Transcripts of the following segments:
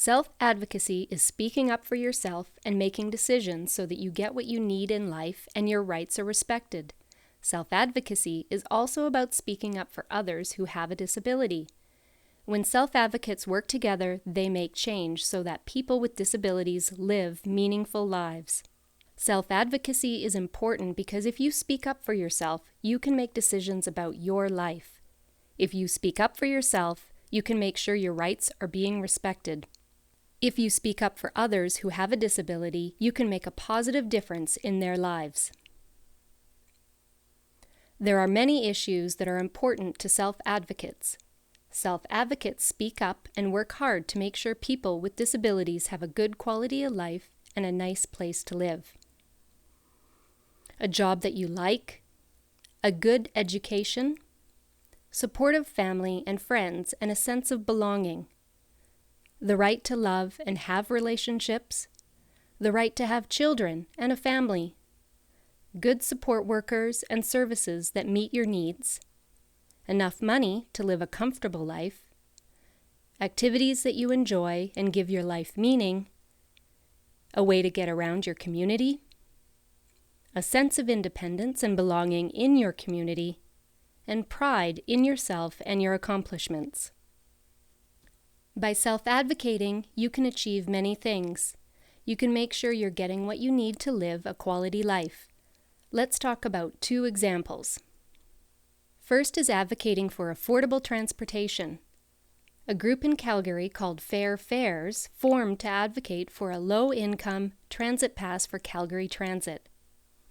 Self-advocacy is speaking up for yourself and making decisions so that you get what you need in life and your rights are respected. Self-advocacy is also about speaking up for others who have a disability. When self-advocates work together, they make change so that people with disabilities live meaningful lives. Self-advocacy is important because if you speak up for yourself, you can make decisions about your life. If you speak up for yourself, you can make sure your rights are being respected. If you speak up for others who have a disability, you can make a positive difference in their lives. There are many issues that are important to self-advocates. Self-advocates speak up and work hard to make sure people with disabilities have a good quality of life and a nice place to live. A job that you like, a good education, supportive family and friends, and a sense of belonging. The right to love and have relationships, the right to have children and a family, good support workers and services that meet your needs, enough money to live a comfortable life, activities that you enjoy and give your life meaning, a way to get around your community, a sense of independence and belonging in your community, and pride in yourself and your accomplishments. By self-advocating, you can achieve many things. You can make sure you're getting what you need to live a quality life. Let's talk about 2 examples. First is advocating for affordable transportation. A group in Calgary called Fair Fares formed to advocate for a low-income transit pass for Calgary Transit.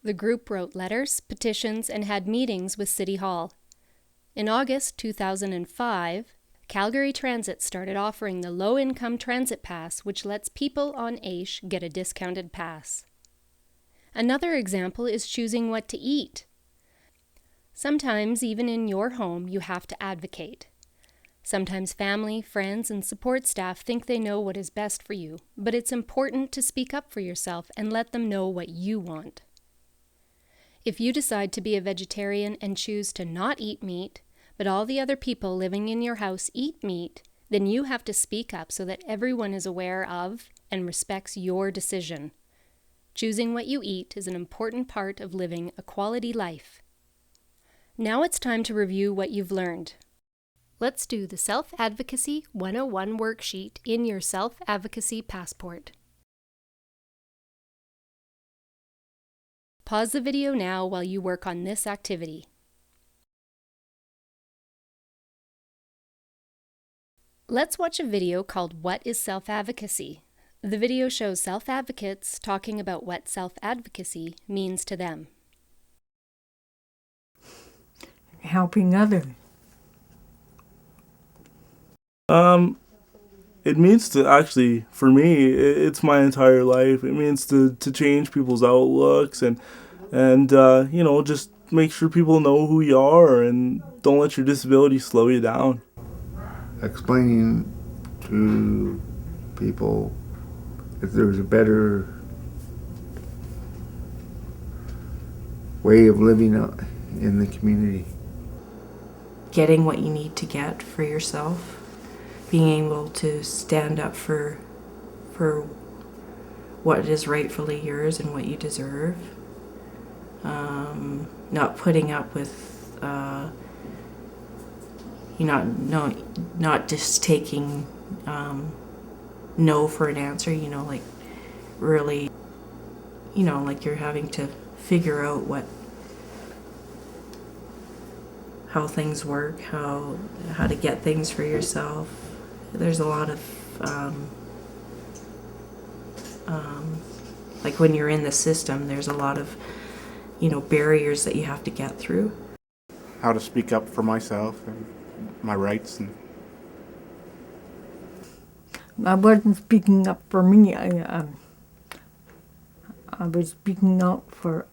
The group wrote letters, petitions, and had meetings with City Hall. In August 2005, Calgary Transit started offering the low-income transit pass, which lets people on AISH get a discounted pass. Another example is choosing what to eat. Sometimes, even in your home, you have to advocate. Sometimes family, friends, and support staff think they know what is best for you, but it's important to speak up for yourself and let them know what you want. If you decide to be a vegetarian and choose to not eat meat, but all the other people living in your house eat meat, then you have to speak up so that everyone is aware of and respects your decision. Choosing what you eat is an important part of living a quality life. Now it's time to review what you've learned. Let's do the Self-Advocacy 101 worksheet in your Self-Advocacy Passport. Pause the video now while you work on this activity. Let's watch a video called What is Self-Advocacy? The video shows self-advocates talking about what self-advocacy means to them. Helping others. It means to actually, for me, it's my entire life. It means to change people's outlooks and you know, just make sure people know who you are and don't let your disability slow you down. Explaining to people if there's a better way of living in the community. Getting what you need to get for yourself, being able to stand up for what is rightfully yours and what you deserve, not putting up with not just taking no for an answer, you know, like really, you know, like you're having to figure out how things work, how to get things for yourself. There's a lot of like when you're in the system, there's a lot of, you know, barriers that you have to get through. How to speak up for myself and my rights. And I wasn't speaking up for me. I was speaking out for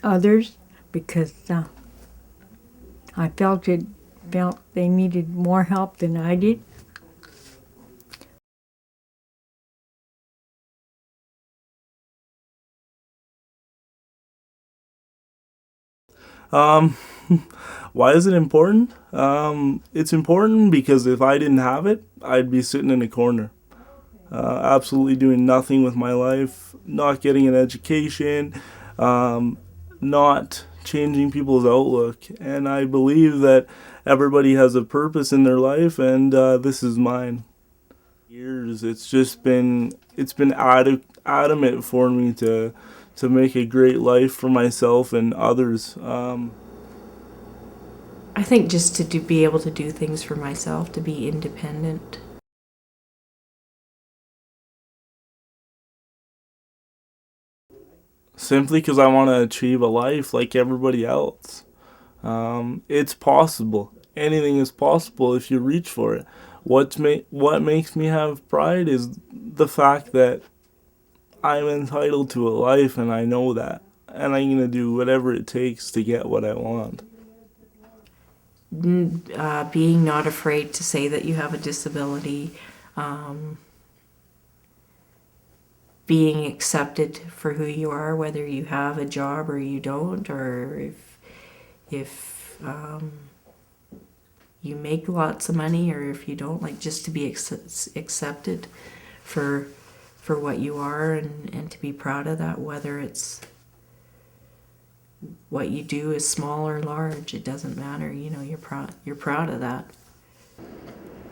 others because I felt they needed more help than I did. Why is it important? It's important because if I didn't have it, I'd be sitting in a corner. absolutely doing nothing with my life, not getting an education, not changing people's outlook. And I believe that everybody has a purpose in their life, and this is mine. Years, it's been adamant for me to make a great life for myself and others. I think just to be able to do things for myself, to be independent. Simply because I want to achieve a life like everybody else. It's possible. Anything is possible if you reach for it. What makes me have pride is the fact that I'm entitled to a life, and I know that. And I'm going to do whatever it takes to get what I want. Being not afraid to say that you have a disability, being accepted for who you are, whether you have a job or you don't, or if you make lots of money or if you don't, like just to be accepted for what you are, and to be proud of that, whether it's what you do is small or large, it doesn't matter. You know, you're proud of that.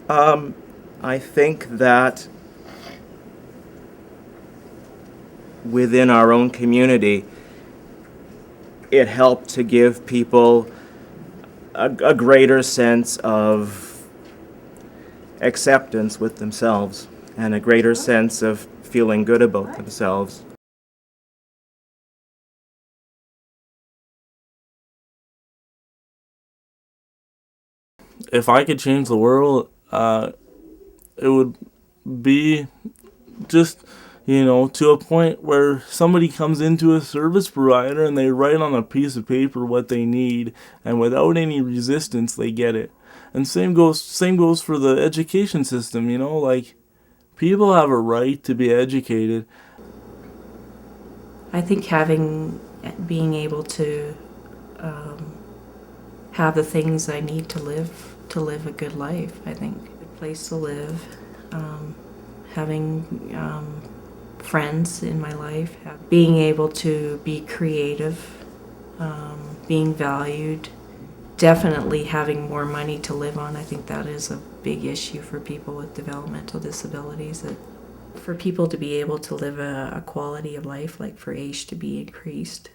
I think that within our own community, it helped to give people a greater sense of acceptance with themselves and a greater sense of feeling good about themselves. If I could change the world, it would be just, to a point where somebody comes into a service provider and they write on a piece of paper what they need, and without any resistance they get it. And same goes for the education system, like people have a right to be educated. I think being able to have the things I need to live a good life. I think a good place to live, having friends in my life, being able to be creative, being valued, definitely having more money to live on. I think that is a big issue for people with developmental disabilities, that for people to be able to live a quality of life, like for age to be increased,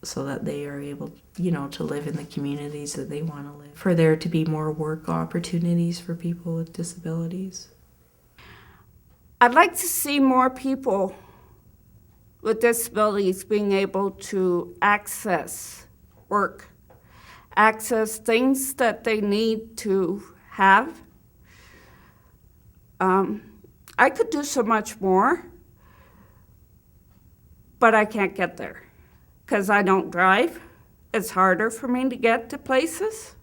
so that they are able, to live in the communities that they want to live. For there to be more work opportunities for people with disabilities. I'd like to see more people with disabilities being able to access work, access things that they need to have. I could do so much more, but I can't get there because I don't drive. It's harder for me to get to places,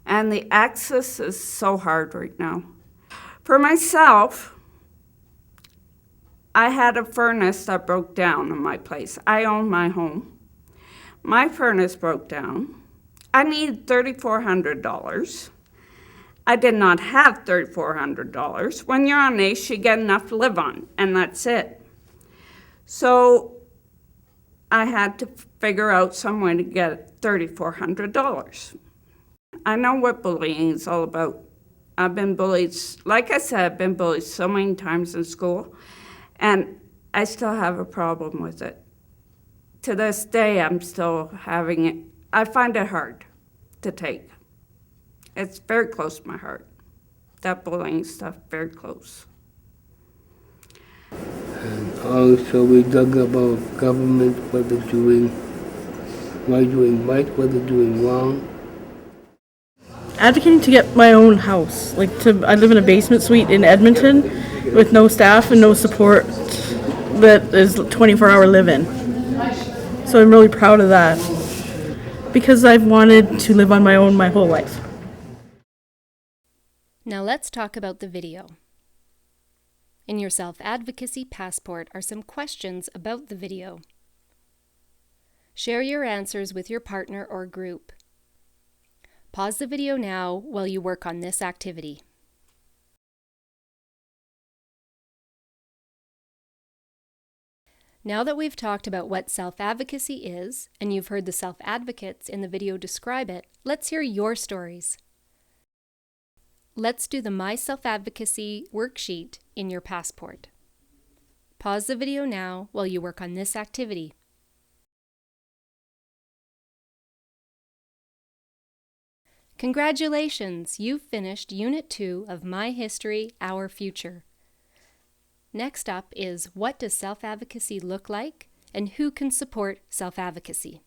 and the access is so hard right now. For myself, I had a furnace that broke down in my place. I own my home. My furnace broke down. I needed $3,400. I did not have $3,400. When you're on ACE, you get enough to live on, and that's it. So I had to figure out some way to get $3,400. I know what bullying is all about. I've been bullied, like I said, I've been bullied so many times in school, and I still have a problem with it. To this day, I'm still having it. I find it hard to take. It's very close to my heart. That bullying stuff, very close. And also we talk about government, what they're doing, why doing right, what they're doing wrong. Advocating to get my own house. I live in a basement suite in Edmonton with no staff and no support that is 24-hour live-in. So I'm really proud of that because I've wanted to live on my own my whole life. Now let's talk about the video. In your self-advocacy passport are some questions about the video. Share your answers with your partner or group. Pause the video now while you work on this activity. Now that we've talked about what self-advocacy is, and you've heard the self-advocates in the video describe it, let's hear your stories. Let's do the My Self-Advocacy worksheet in your passport. Pause the video now while you work on this activity. Congratulations! You've finished Unit 2 of My History, Our Future. Next up is what does self-advocacy look like and who can support self-advocacy?